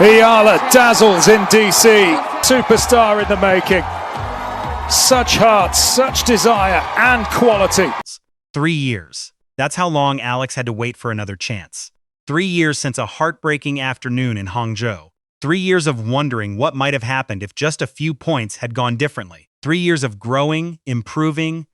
Eala dazzles in DC. Superstar in the making. Such heart, such desire, and quality. 3 years. That's how long Alex had to wait for another chance. 3 years since a heartbreaking afternoon in Hangzhou. 3 years of wondering what might have happened if just a few points had gone differently. 3 years of growing, improving,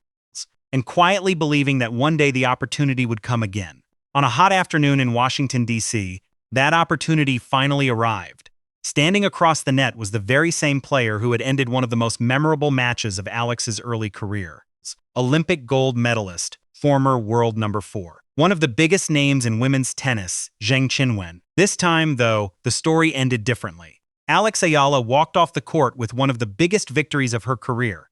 and quietly believing that one day the opportunity would come again. On a hot afternoon in Washington, D.C., that opportunity finally arrived. Standing across the net was the very same player who had ended one of the most memorable matches of Alex's early career. Olympic gold medalist, former world number 4. One of the biggest names in women's tennis, Qinwen. This time, though, the story ended differently. Alex Eala walked off the court with one of the biggest victories of her career,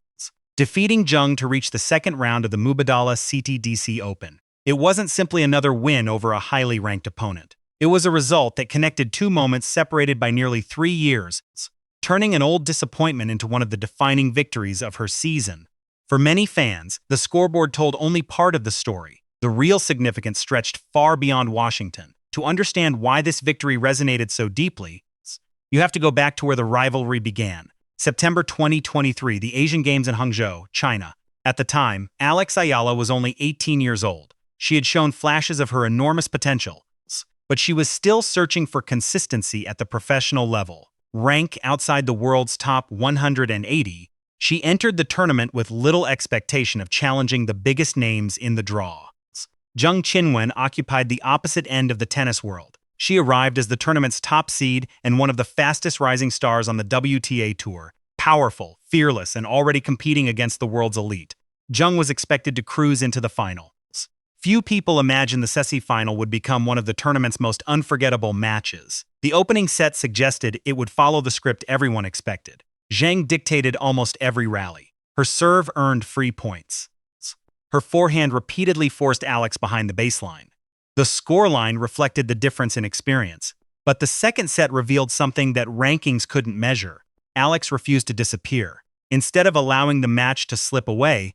defeating Zheng to reach the second round of the Mubadala CTDC Open. It wasn't simply another win over a highly ranked opponent. It was a result that connected two moments separated by nearly 3 years, turning an old disappointment into one of the defining victories of her season. For many fans, the scoreboard told only part of the story. The real significance stretched far beyond Washington. To understand why this victory resonated so deeply, you have to go back to where the rivalry began. September 2023, the Asian Games in Hangzhou, China. At the time, Alex Eala was only 18 years old. She had shown flashes of her enormous potential, but she was still searching for consistency at the professional level. Rank outside the world's top 180, she entered the tournament with little expectation of challenging the biggest names in the draw. Zheng Qinwen occupied the opposite end of the tennis world. She arrived as the tournament's top seed and one of the fastest rising stars on the WTA Tour. Powerful, fearless, and already competing against the world's elite. Zheng was expected to cruise into the final. Few people imagined the semi-final would become one of the tournament's most unforgettable matches. The opening set suggested it would follow the script everyone expected. Zheng dictated almost every rally. Her serve earned free points. Her forehand repeatedly forced Alex behind the baseline. The scoreline reflected the difference in experience, but the second set revealed something that rankings couldn't measure. Alex refused to disappear. Instead of allowing the match to slip away,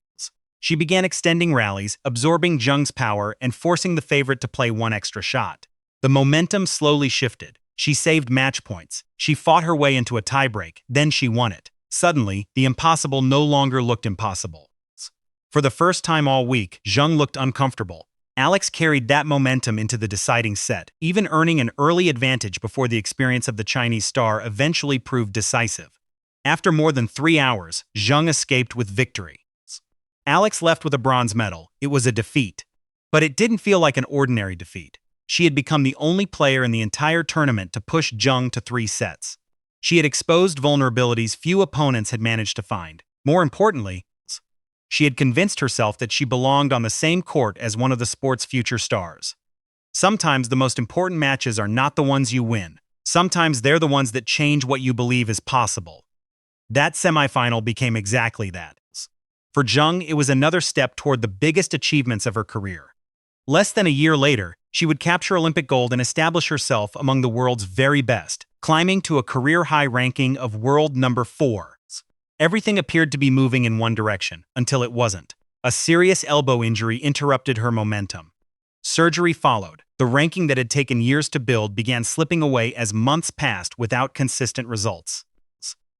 she began extending rallies, absorbing Zheng's power, and forcing the favorite to play one extra shot. The momentum slowly shifted. She saved match points. She fought her way into a tiebreak, then she won it. Suddenly, the impossible no longer looked impossible. For the first time all week, Zheng looked uncomfortable. Alex carried that momentum into the deciding set, even earning an early advantage before the experience of the Chinese star eventually proved decisive. After more than 3 hours, Zheng escaped with victory. Alex left with a bronze medal. It was a defeat. But it didn't feel like an ordinary defeat. She had become the only player in the entire tournament to push Zheng to 3 sets. She had exposed vulnerabilities few opponents had managed to find. More importantly, she had convinced herself that she belonged on the same court as one of the sport's future stars. Sometimes the most important matches are not the ones you win. Sometimes they're the ones that change what you believe is possible. That semifinal became exactly that. For Zheng, it was another step toward the biggest achievements of her career. Less than a year later, she would capture Olympic gold and establish herself among the world's very best, climbing to a career-high ranking of world number 4. Everything appeared to be moving in one direction, until it wasn't. A serious elbow injury interrupted her momentum. Surgery followed. The ranking that had taken years to build began slipping away as months passed without consistent results.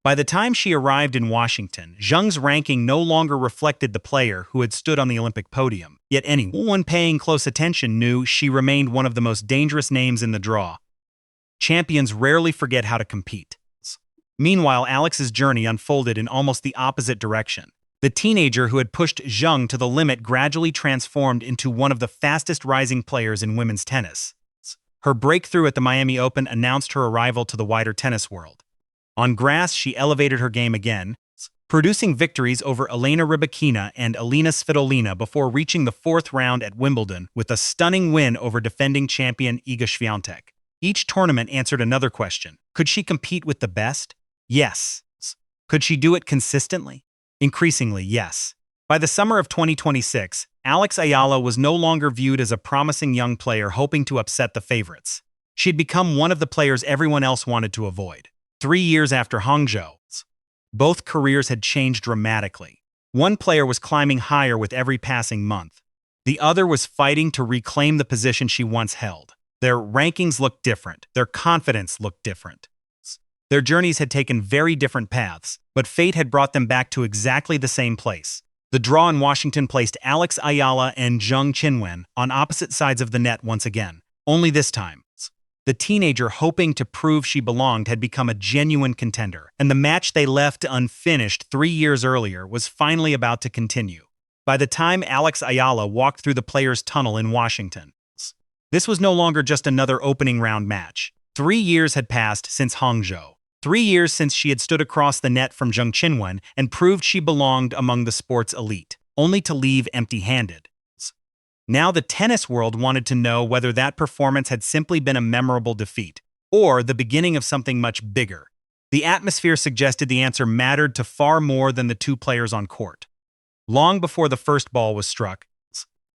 By the time she arrived in Washington, Zheng's ranking no longer reflected the player who had stood on the Olympic podium. Yet anyone paying close attention knew she remained one of the most dangerous names in the draw. Champions rarely forget how to compete. Meanwhile, Alex's journey unfolded in almost the opposite direction. The teenager who had pushed Zheng to the limit gradually transformed into one of the fastest rising players in women's tennis. Her breakthrough at the Miami Open announced her arrival to the wider tennis world. On grass, she elevated her game again, producing victories over Elena Rybakina and Elena Svitolina before reaching the 4th round at Wimbledon with a stunning win over defending champion Iga Świątek. Each tournament answered another question. Could she compete with the best? Yes. Could she do it consistently? Increasingly, yes. By the summer of 2026, Alex Eala was no longer viewed as a promising young player hoping to upset the favorites. She had become one of the players everyone else wanted to avoid. 3 years after Hangzhou, both careers had changed dramatically. One player was climbing higher with every passing month. The other was fighting to reclaim the position she once held. Their rankings looked different. Their confidence looked different. Their journeys had taken very different paths, but fate had brought them back to exactly the same place. The draw in Washington placed Alex Eala and Zheng Qinwen on opposite sides of the net once again, only this time. The teenager hoping to prove she belonged had become a genuine contender, and the match they left unfinished 3 years earlier was finally about to continue. By the time Alex Eala walked through the players' tunnel in Washington, this was no longer just another opening round match. 3 years had passed since Hangzhou. 3 years since she had stood across the net from Zheng Qinwen and proved she belonged among the sport's elite, only to leave empty-handed. Now the tennis world wanted to know whether that performance had simply been a memorable defeat, or the beginning of something much bigger. The atmosphere suggested the answer mattered to far more than the two players on court. Long before the first ball was struck,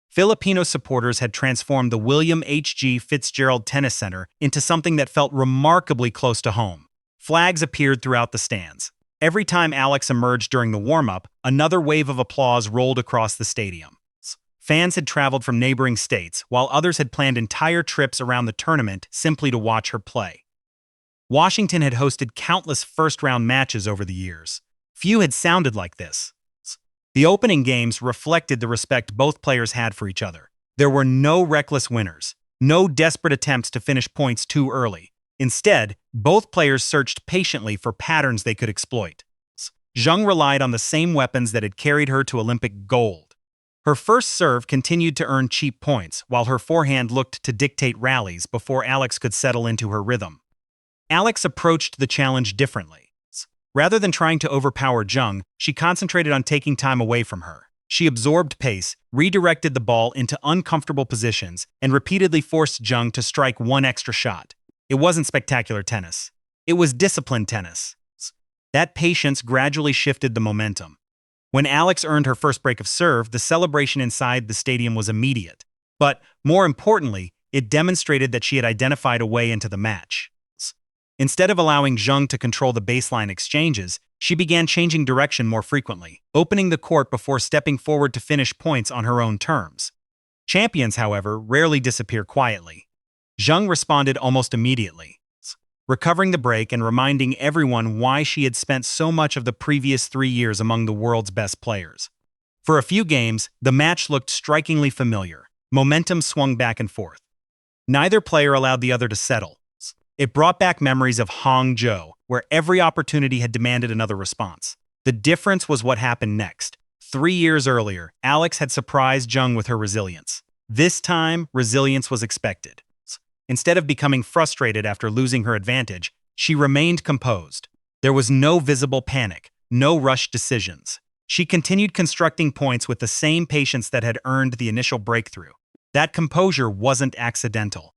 Filipino supporters had transformed the William H.G. Fitzgerald Tennis Center into something that felt remarkably close to home. Flags appeared throughout the stands. Every time Alex emerged during the warm-up, another wave of applause rolled across the stadium. Fans had traveled from neighboring states, while others had planned entire trips around the tournament simply to watch her play. Washington had hosted countless first-round matches over the years. Few had sounded like this. The opening games reflected the respect both players had for each other. There were no reckless winners, no desperate attempts to finish points too early. Instead, both players searched patiently for patterns they could exploit. Zheng relied on the same weapons that had carried her to Olympic gold. Her first serve continued to earn cheap points, while her forehand looked to dictate rallies before Alex could settle into her rhythm. Alex approached the challenge differently. Rather than trying to overpower Zheng, she concentrated on taking time away from her. She absorbed pace, redirected the ball into uncomfortable positions, and repeatedly forced Zheng to strike one extra shot. It wasn't spectacular tennis. It was disciplined tennis. That patience gradually shifted the momentum. When Alex earned her first break of serve, the celebration inside the stadium was immediate. But, more importantly, it demonstrated that she had identified a way into the match. Instead of allowing Zheng to control the baseline exchanges, she began changing direction more frequently, opening the court before stepping forward to finish points on her own terms. Champions, however, rarely disappear quietly. Zheng responded almost immediately, recovering the break and reminding everyone why she had spent so much of the previous 3 years among the world's best players. For a few games, the match looked strikingly familiar. Momentum swung back and forth. Neither player allowed the other to settle. It brought back memories of Hangzhou, where every opportunity had demanded another response. The difference was what happened next. 3 years earlier, Alex had surprised Zheng with her resilience. This time, resilience was expected. Instead of becoming frustrated after losing her advantage, she remained composed. There was no visible panic, no rushed decisions. She continued constructing points with the same patience that had earned the initial breakthrough. That composure wasn't accidental.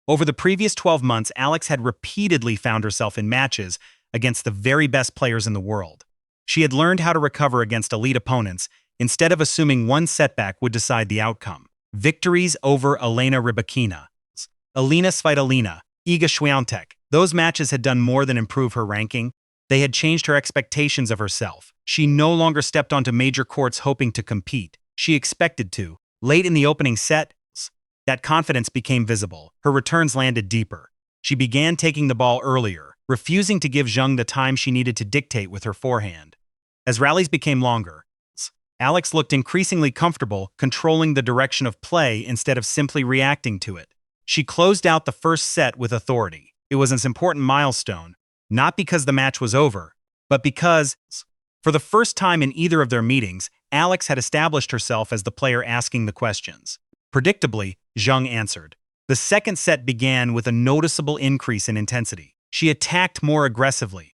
Over the previous 12 months, Alex had repeatedly found herself in matches against the very best players in the world. She had learned how to recover against elite opponents instead of assuming one setback would decide the outcome. Victories over Elena Rybakina, Alina Svitolina, Iga Swiatek. Those matches had done more than improve her ranking. They had changed her expectations of herself. She no longer stepped onto major courts hoping to compete. She expected to. Late in the opening set, that confidence became visible. Her returns landed deeper. She began taking the ball earlier, refusing to give Zheng the time she needed to dictate with her forehand. As rallies became longer, Alex looked increasingly comfortable controlling the direction of play instead of simply reacting to it. She closed out the first set with authority. It was an important milestone, not because the match was over, but because, for the first time in either of their meetings, Alex had established herself as the player asking the questions. Predictably, Zheng answered. The second set began with a noticeable increase in intensity. She attacked more aggressively,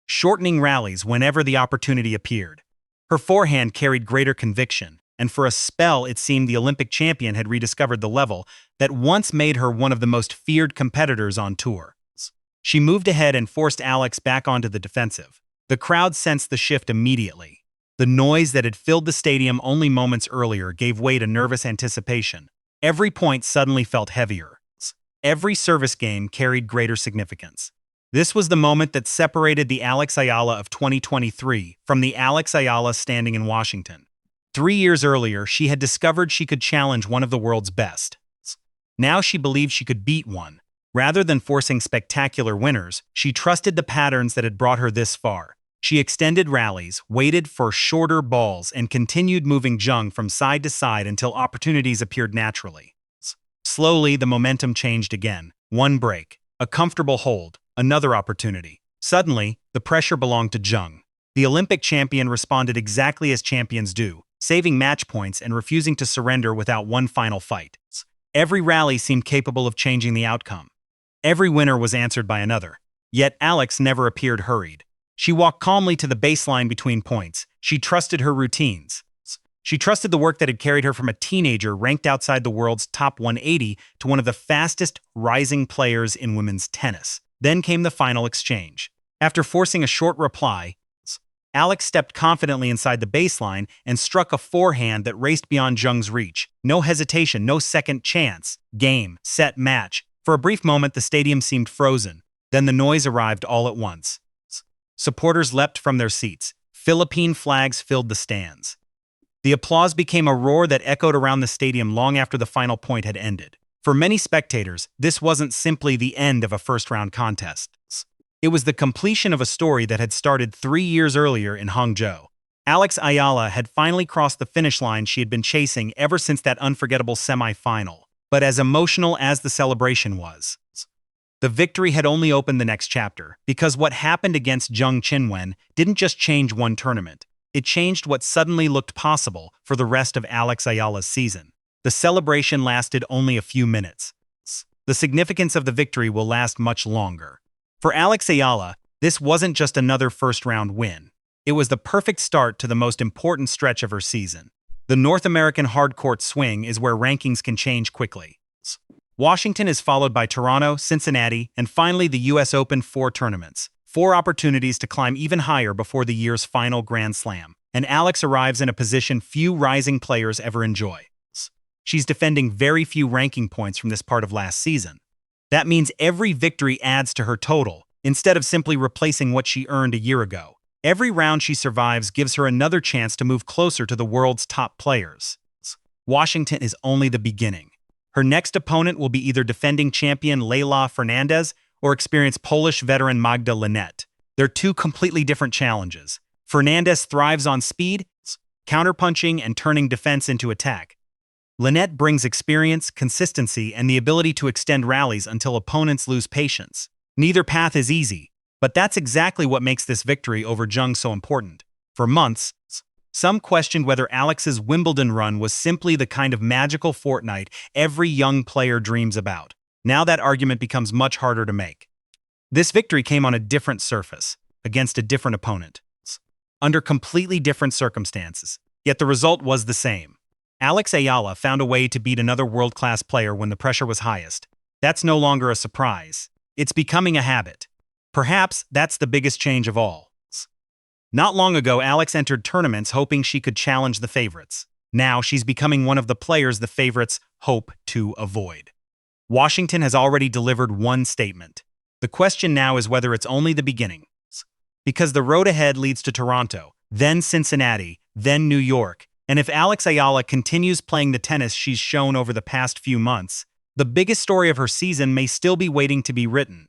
shortening rallies whenever the opportunity appeared. Her forehand carried greater conviction, and for a spell it seemed the Olympic champion had rediscovered the level that once made her one of the most feared competitors on tour. She moved ahead and forced Alex back onto the defensive. The crowd sensed the shift immediately. The noise that had filled the stadium only moments earlier gave way to nervous anticipation. Every point suddenly felt heavier. Every service game carried greater significance. This was the moment that separated the Alex Eala of 2023 from the Alex Eala standing in Washington. 3 years earlier, she had discovered she could challenge one of the world's best. Now she believed she could beat one. Rather than forcing spectacular winners, she trusted the patterns that had brought her this far. She extended rallies, waited for shorter balls, and continued moving Zheng from side to side until opportunities appeared naturally. Slowly, the momentum changed again. One break, a comfortable hold, another opportunity. Suddenly, the pressure belonged to Zheng. The Olympic champion responded exactly as champions do, saving match points and refusing to surrender without one final fight. Every rally seemed capable of changing the outcome. Every winner was answered by another. Yet Alex never appeared hurried. She walked calmly to the baseline between points. She trusted her routines. She trusted the work that had carried her from a teenager ranked outside the world's top 180 to one of the fastest rising players in women's tennis. Then came the final exchange. After forcing a short reply, Alex stepped confidently inside the baseline and struck a forehand that raced beyond Zheng's reach. No hesitation, no second chance. Game, set, match. For a brief moment, the stadium seemed frozen. Then the noise arrived all at once. Supporters leapt from their seats. Philippine flags filled the stands. The applause became a roar that echoed around the stadium long after the final point had ended. For many spectators, this wasn't simply the end of a first-round contest. It was the completion of a story that had started 3 years earlier in Hangzhou. Alex Eala had finally crossed the finish line she had been chasing ever since that unforgettable semi-final. But as emotional as the celebration was, the victory had only opened the next chapter, because what happened against Zheng Qinwen didn't just change one tournament. It changed what suddenly looked possible for the rest of Alex Ayala's season. The celebration lasted only a few minutes. The significance of the victory will last much longer. For Alex Eala, this wasn't just another first-round win. It was the perfect start to the most important stretch of her season. The North American hardcourt swing is where rankings can change quickly. Washington is followed by Toronto, Cincinnati, and finally the US Open 4 tournaments. 4 opportunities to climb even higher before the year's final Grand Slam. And Alex arrives in a position few rising players ever enjoy. She's defending very few ranking points from this part of last season. That means every victory adds to her total, instead of simply replacing what she earned a year ago. Every round she survives gives her another chance to move closer to the world's top players. Washington is only the beginning. Her next opponent will be either defending champion Leila Fernandez or experienced Polish veteran Magda Linette. They're 2 completely different challenges. Fernandez thrives on speed, counterpunching, and turning defense into attack. Linette brings experience, consistency, and the ability to extend rallies until opponents lose patience. Neither path is easy, but that's exactly what makes this victory over Zheng so important. For months, some questioned whether Alex's Wimbledon run was simply the kind of magical fortnight every young player dreams about. Now that argument becomes much harder to make. This victory came on a different surface, against a different opponent, under completely different circumstances, yet the result was the same. Alex Eala found a way to beat another world-class player when the pressure was highest. That's no longer a surprise. It's becoming a habit. Perhaps that's the biggest change of all. Not long ago, Alex entered tournaments hoping she could challenge the favorites. Now she's becoming one of the players the favorites hope to avoid. Washington has already delivered one statement. The question now is whether it's only the beginning. Because the road ahead leads to Toronto, then Cincinnati, then New York, and if Alex Eala continues playing the tennis she's shown over the past few months, the biggest story of her season may still be waiting to be written.